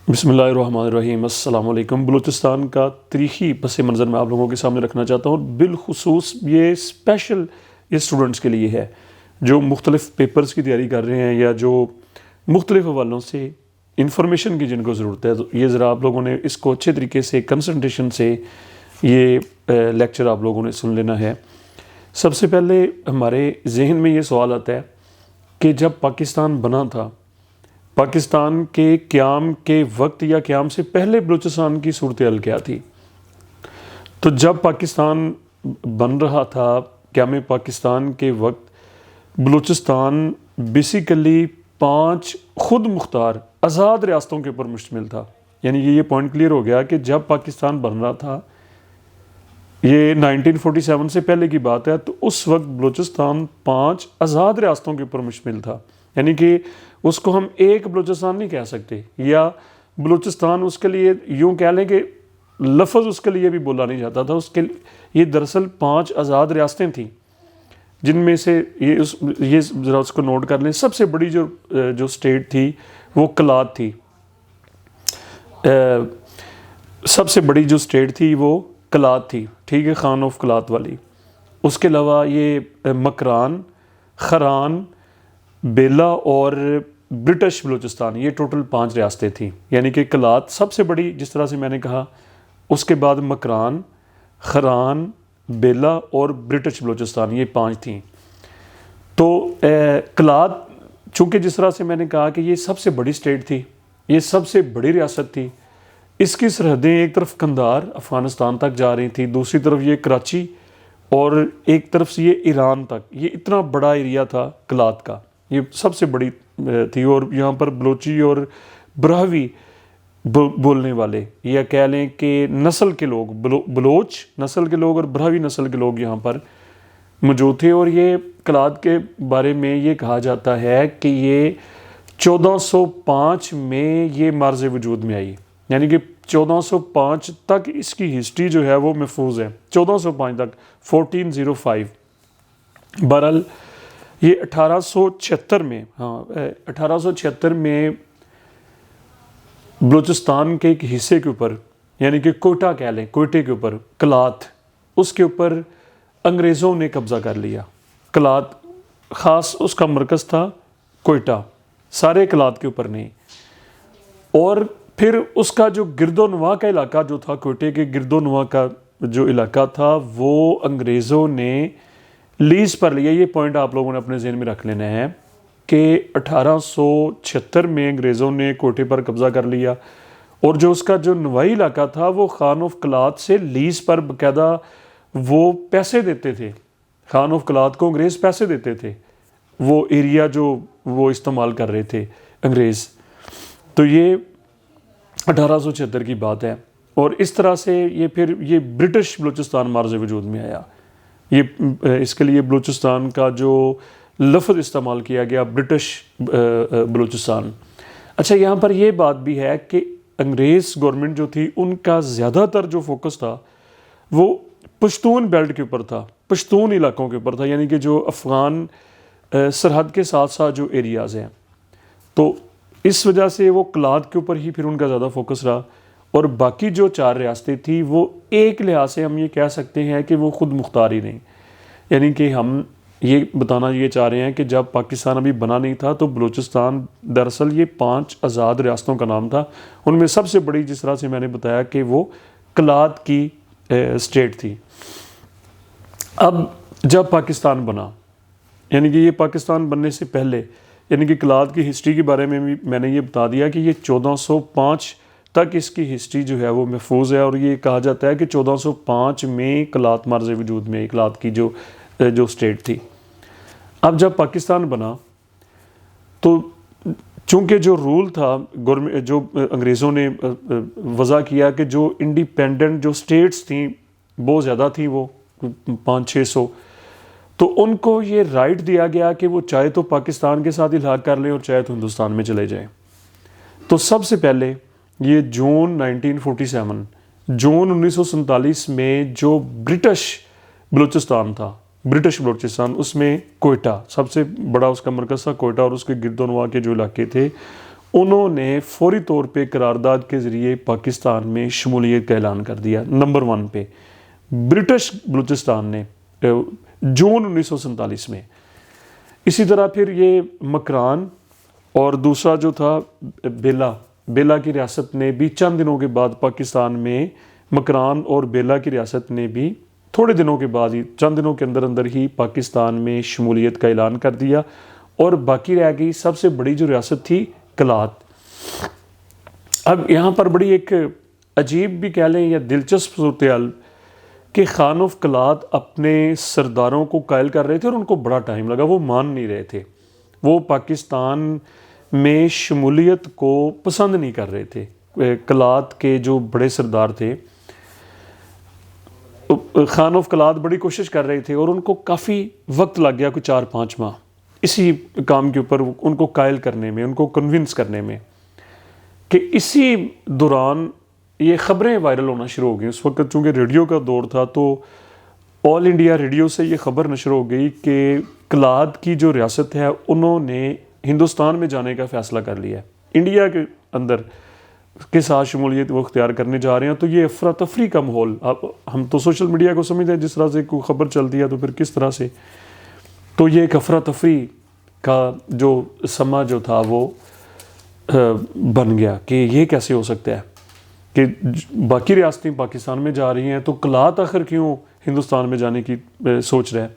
بسم اللہ الرحمن الرحیم۔ السلام علیکم۔ بلوچستان کا تاریخی پس منظر میں آپ لوگوں کے سامنے رکھنا چاہتا ہوں، بالخصوص یہ اسپیشل یہ اسٹوڈنٹس کے لیے ہے جو مختلف پیپرز کی تیاری کر رہے ہیں یا جو مختلف حوالوں سے انفارمیشن کی جن کو ضرورت ہے۔ تو یہ ذرا آپ لوگوں نے اس کو اچھے طریقے سے کنسنٹریشن سے یہ لیکچر آپ لوگوں نے سن لینا ہے۔ سب سے پہلے ہمارے ذہن میں یہ سوال آتا ہے کہ جب پاکستان بنا تھا، پاکستان کے قیام کے وقت یا قیام سے پہلے بلوچستان کی صورتحال کیا تھی؟ تو جب پاکستان بن رہا تھا، قیام پاکستان کے وقت بلوچستان بیسیکلی 5 خود مختار آزاد ریاستوں کے اوپر مشتمل تھا۔ یعنی یہ پوائنٹ کلیئر ہو گیا کہ جب پاکستان بن رہا تھا، یہ 1947 سے پہلے کی بات ہے، تو اس وقت بلوچستان 5 آزاد ریاستوں کے اوپر مشتمل تھا۔ یعنی کہ اس کو ہم ایک بلوچستان نہیں کہہ سکتے، یا بلوچستان اس کے لیے یوں کہہ لیں کہ لفظ اس کے لیے بھی بولا نہیں جاتا تھا۔ اس کے یہ دراصل 5 آزاد ریاستیں تھیں، جن میں سے یہ ذرا اس کو نوٹ کر لیں۔ سب سے بڑی جو اسٹیٹ تھی وہ کلات تھی۔ سب سے بڑی جو اسٹیٹ تھی وہ کلات تھی، ٹھیک ہے، خان آف کلات والی۔ اس کے علاوہ یہ مکران، خران، بیلا اور برٹش بلوچستان، یہ ٹوٹل 5 ریاستیں تھیں۔ یعنی کہ کلات سب سے بڑی، جس طرح سے میں نے کہا، اس کے بعد مکران، خران، بیلا اور برٹش بلوچستان، یہ 5 تھیں۔ تو کلات چونکہ جس طرح سے میں نے کہا کہ یہ سب سے بڑی اسٹیٹ تھی، یہ سب سے بڑی ریاست تھی۔ اس کی سرحدیں ایک طرف قندھار افغانستان تک جا رہی تھیں، دوسری طرف یہ کراچی، اور ایک طرف سے یہ ایران تک۔ یہ اتنا بڑا ایریا تھا کلات کا، یہ سب سے بڑی تھی۔ اور یہاں پر بلوچی اور براہوی بولنے والے، یا کہہ لیں کہ نسل کے لوگ، بلوچ نسل کے لوگ اور براہوی نسل کے لوگ یہاں پر موجود تھے۔ اور یہ کلات کے بارے میں یہ کہا جاتا ہے کہ یہ 1405 میں یہ معرض وجود میں آئی۔ یعنی کہ 1405 تک اس کی ہسٹری جو ہے وہ محفوظ ہے، 1405 تک، 1405۔ بہرحال یہ 1876 میں 1876 میں بلوچستان کے ایک حصے کے اوپر، یعنی کہ کوئٹہ کہہ لیں، کوئٹے کے اوپر کلات، اس کے اوپر انگریزوں نے قبضہ کر لیا۔ کلات خاص اس کا مرکز تھا کوئٹہ، سارے کلات کے اوپر نہیں۔ اور پھر اس کا جو گرد و نواح کا علاقہ جو تھا، کوئٹے کے گرد و نواح کا جو علاقہ تھا، وہ انگریزوں نے لیز پر لیا۔ یہ پوائنٹ آپ لوگوں نے اپنے ذہن میں رکھ لینا ہے کہ 1876 میں انگریزوں نے کوئٹے پر قبضہ کر لیا، اور جو اس کا جو نواحی علاقہ تھا وہ خان آف کلات سے لیز پر باقاعدہ وہ پیسے دیتے تھے۔ خان آف کلات کو انگریز پیسے دیتے تھے، وہ ایریا جو وہ استعمال کر رہے تھے انگریز۔ تو یہ 1876 کی بات ہے۔ اور اس طرح سے یہ پھر یہ برٹش بلوچستان معرض وجود میں آیا۔ یہ اس کے لیے بلوچستان کا جو لفظ استعمال کیا گیا، برٹش بلوچستان۔ اچھا، یہاں پر یہ بات بھی ہے کہ انگریز گورنمنٹ جو تھی، ان کا زیادہ تر جو فوکس تھا وہ پشتون بیلٹ کے اوپر تھا، پشتون علاقوں کے اوپر تھا، یعنی کہ جو افغان سرحد کے ساتھ ساتھ جو ایریاز ہیں۔ تو اس وجہ سے وہ کلات کے اوپر ہی پھر ان کا زیادہ فوکس رہا۔ اور باقی جو 4 ریاستیں تھیں وہ ایک لحاظ سے ہم یہ کہہ سکتے ہیں کہ وہ خود مختار ہی نہیں۔ یعنی کہ ہم یہ بتانا یہ چاہ رہے ہیں کہ جب پاکستان ابھی بنا نہیں تھا تو بلوچستان دراصل یہ 5 آزاد ریاستوں کا نام تھا۔ ان میں سب سے بڑی، جس طرح سے میں نے بتایا، کہ وہ کلات کی اسٹیٹ تھی۔ اب جب پاکستان بنا، یعنی کہ یہ پاکستان بننے سے پہلے، یعنی کہ کلات کی ہسٹری کے بارے میں بھی میں نے یہ بتا دیا کہ یہ 1405 تک اس کی ہسٹری جو ہے وہ محفوظ ہے۔ اور یہ کہا جاتا ہے کہ 1405 میں کلات معرض وجود میں، کلات کی جو اسٹیٹ تھی۔ اب جب پاکستان بنا تو چونکہ جو رول تھا جو انگریزوں نے وضع کیا کہ جو انڈیپینڈنٹ جو اسٹیٹس تھیں بہت زیادہ تھیں، وہ 500-600، تو ان کو یہ رائٹ دیا گیا کہ وہ چاہے تو پاکستان کے ساتھ الحاق کر لیں اور چاہے تو ہندوستان میں چلے جائیں۔ تو سب سے پہلے یہ جون 1947، جون 1947 میں جو برٹش بلوچستان تھا، برٹش بلوچستان، اس میں کوئٹہ سب سے بڑا اس کا مرکز تھا، کوئٹہ اور اس کے گرد و نواح کے جو علاقے تھے انہوں نے فوری طور پہ قرارداد کے ذریعے پاکستان میں شمولیت کا اعلان کر دیا نمبر 1 پہ۔ برٹش بلوچستان نے جون 1947 میں۔ اسی طرح پھر یہ مکران اور دوسرا جو تھا بیلا کی ریاست نے بھی چند دنوں کے بعد پاکستان میں، مکران اور بیلا کی ریاست نے بھی تھوڑے دنوں کے بعد ہی، چند دنوں کے اندر ہی پاکستان میں شمولیت کا اعلان کر دیا، اور باقی رہ گئی سب سے بڑی جو ریاست تھی کلات۔ اب یہاں پر بڑی ایک عجیب بھی کہہ لیں یا دلچسپ صورتحال کہ خان آف کلات اپنے سرداروں کو قائل کر رہے تھے اور ان کو بڑا ٹائم لگا، وہ مان نہیں رہے تھے، وہ پاکستان میں شمولیت کو پسند نہیں کر رہے تھے۔ کلات کے جو بڑے سردار تھے، خان آف کلات بڑی کوشش کر رہے تھے اور ان کو کافی وقت لگ گیا، کوئی 4-5 ماہ اسی کام کے اوپر ان کو قائل کرنے میں، ان کو کنونس کرنے میں، کہ اسی دوران یہ خبریں وائرل ہونا شروع ہو گئی۔ اس وقت چونکہ ریڈیو کا دور تھا تو آل انڈیا ریڈیو سے یہ خبر نشر ہو گئی کہ کلات کی جو ریاست ہے انہوں نے ہندوستان میں جانے کا فیصلہ کر لیا ہے، انڈیا کے اندر کے ساتھ شمولیت وہ اختیار کرنے جا رہے ہیں۔ تو یہ افراتفری کا ماحول، ہم تو سوشل میڈیا کو سمجھتے ہیں، جس طرح سے کوئی خبر چلتی ہے تو پھر کس طرح سے، تو یہ ایک افراتفری کا جو سما جو تھا وہ بن گیا کہ یہ کیسے ہو سکتا ہے کہ باقی ریاستیں پاکستان میں جا رہی ہیں تو کلات آخر کیوں ہندوستان میں جانے کی سوچ رہے ہیں۔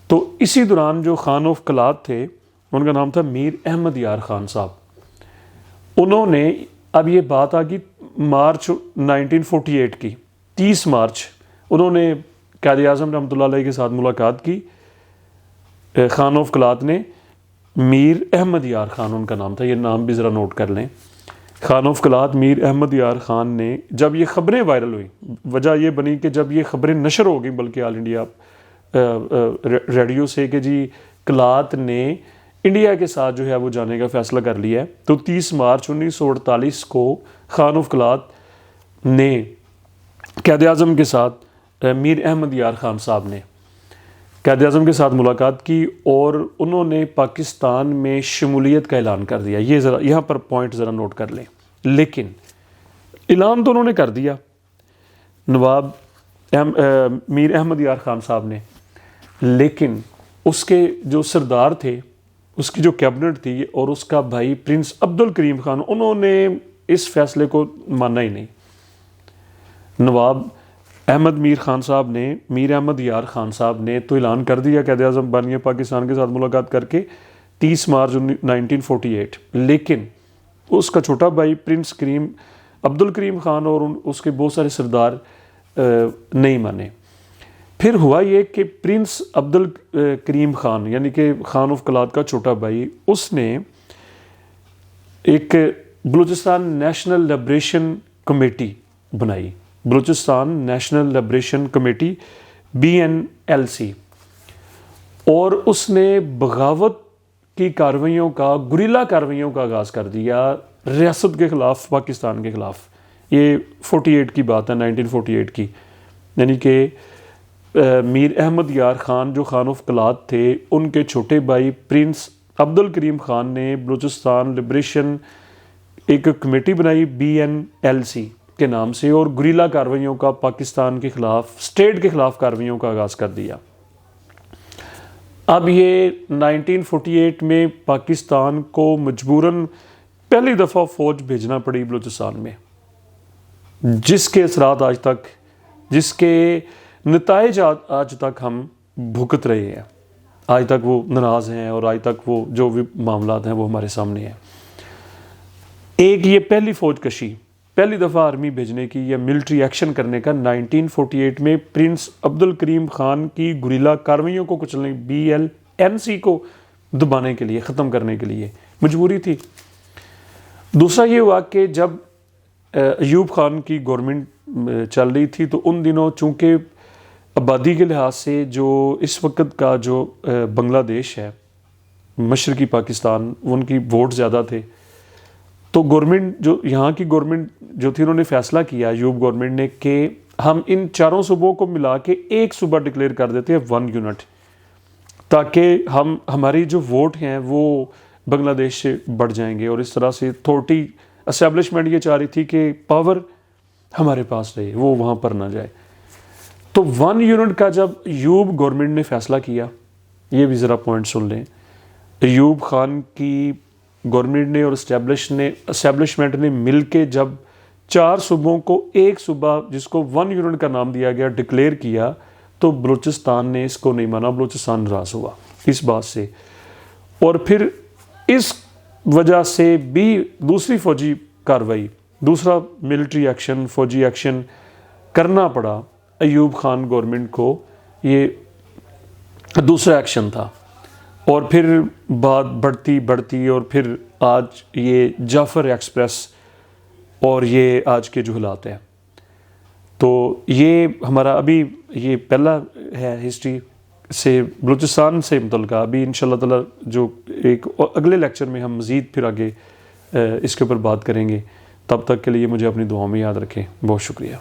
تو اسی دوران جو خان آف کلات تھے، ان کا نام تھا میر احمد یار خان صاحب، انہوں نے، اب یہ بات آ گئی مارچ 1948 کی، 30 مارچ انہوں نے قائد اعظم رحمۃ اللہ علیہ کے ساتھ ملاقات کی۔ خان آف کلات نے، میر احمد یار خان ان کا نام تھا، یہ نام بھی ذرا نوٹ کر لیں۔ خان آف کلات میر احمد یار خان نے، جب یہ خبریں وائرل ہوئی، وجہ یہ بنی کہ جب یہ خبریں نشر ہو گئیں بلکہ آل انڈیا ریڈیو سے کہ جی کلات نے انڈیا کے ساتھ جو ہے وہ جانے کا فیصلہ کر لیا ہے، تو 30 مارچ 1948 کو خان آف کلات نے قائد اعظم کے ساتھ، میر احمد یار خان صاحب نے قائد اعظم کے ساتھ ملاقات کی اور انہوں نے پاکستان میں شمولیت کا اعلان کر دیا۔ یہ ذرا یہاں پر پوائنٹ ذرا نوٹ کر لیں۔ لیکن اعلان تو انہوں نے کر دیا نواب میر احمد یار خان صاحب نے، لیکن اس کے جو سردار تھے، اس کی جو کیبنٹ تھی اور اس کا بھائی پرنس عبد الکریم خان، انہوں نے اس فیصلے کو مانا ہی نہیں۔ نواب احمد میر خان صاحب نے، میر احمد یار خان صاحب نے تو اعلان کر دیا قائد اعظم بن گئے پاکستان کے ساتھ ملاقات کر کے 30 مارچ 1948، لیکن اس کا چھوٹا بھائی پرنس عبد الکریم خان اور اس کے بہت سارے سردار نہیں مانے۔ پھر ہوا یہ کہ پرنس عبد الکریم خان یعنی کہ خان آف کلات کا چھوٹا بھائی، اس نے ایک بلوچستان نیشنل لبریشن کمیٹی بنائی، Balochistan national liberation committee BNLC، اور اس نے بغاوت کی کارروائیوں کا، گریلا کارروائیوں کا آغاز کر دیا ریاست کے خلاف، پاکستان کے خلاف۔ یہ 48 کی بات ہے، 1948 کی، یعنی کہ میر احمد یار خان جو خان آف کلات تھے، ان کے چھوٹے بھائی پرنس عبد الکریم خان نے بلوچستان لبریشن ایک کمیٹی بنائی BNLC کے نام سے، اور گریلا کارروائیوں کا پاکستان کے خلاف، اسٹیٹ کے خلاف کارروائیوں کا آغاز کر دیا۔ اب یہ 1948 میں پاکستان کو مجبوراً پہلی دفعہ فوج بھیجنا پڑی بلوچستان میں، جس کے اثرات آج تک، جس کے نتائج آج تک ہم بھگت رہے ہیں، آج تک وہ ناراض ہیں اور آج تک وہ جو بھی معاملات ہیں وہ ہمارے سامنے ہیں۔ ایک یہ پہلی فوج کشی، پہلی دفعہ آرمی بھیجنے کی یا ملٹری ایکشن کرنے کا 1948 میں پرنس عبد الکریم خان کی گریلا کارروائیوں کو کچلنے، BNLC کو دبانے کے لیے، ختم کرنے کے لیے مجبوری تھی۔ دوسرا یہ ہوا کہ جب ایوب خان کی گورنمنٹ چل رہی تھی تو ان دنوں چونکہ آبادی کے لحاظ سے جو اس وقت کا جو بنگلہ دیش ہے، مشرقی پاکستان، ان کی ووٹ زیادہ تھے، تو گورنمنٹ جو یہاں کی گورنمنٹ جو تھی، انہوں نے فیصلہ کیا ایوب گورنمنٹ نے کہ ہم ان چاروں صوبوں کو ملا کے ایک صوبہ ڈکلیئر کر دیتے ہیں 1 یونٹ، تاکہ ہماری جو ووٹ ہیں وہ بنگلہ دیش سے بڑھ جائیں گے، اور اس طرح سے تھوٹی اسٹیبلشمنٹ یہ چاہ رہی تھی کہ پاور ہمارے پاس رہے، وہ وہاں پر نہ جائے۔ تو 1 یونٹ کا جب ایوب گورنمنٹ نے فیصلہ کیا، یہ بھی ذرا پوائنٹ سن لیں، ایوب خان کی گورنمنٹ نے اور اسٹیبلشمنٹ نے مل کے جب 4 صوبوں کو ایک صوبہ جس کو 1 یونٹ کا نام دیا گیا ڈکلیئر کیا، تو بلوچستان نے اس کو نہیں مانا، بلوچستان ناراض ہوا اس بات سے، اور پھر اس وجہ سے بھی دوسری فوجی کارروائی، دوسرا ملٹری ایکشن، فوجی ایکشن کرنا پڑا ایوب خان گورنمنٹ کو، یہ دوسرا ایکشن تھا، اور پھر بات بڑھتی اور پھر آج یہ جعفر ایکسپریس اور یہ آج کے جو حالات ہیں۔ تو یہ ہمارا ابھی یہ پہلا ہے ہسٹری سے بلوچستان سے متعلقہ۔ ابھی انشاءاللہ تعالی جو ایک اگلے لیکچر میں ہم مزید پھر آگے اس کے اوپر بات کریں گے۔ تب تک کے لیے مجھے اپنی دعاؤں میں یاد رکھیں۔ بہت شکریہ۔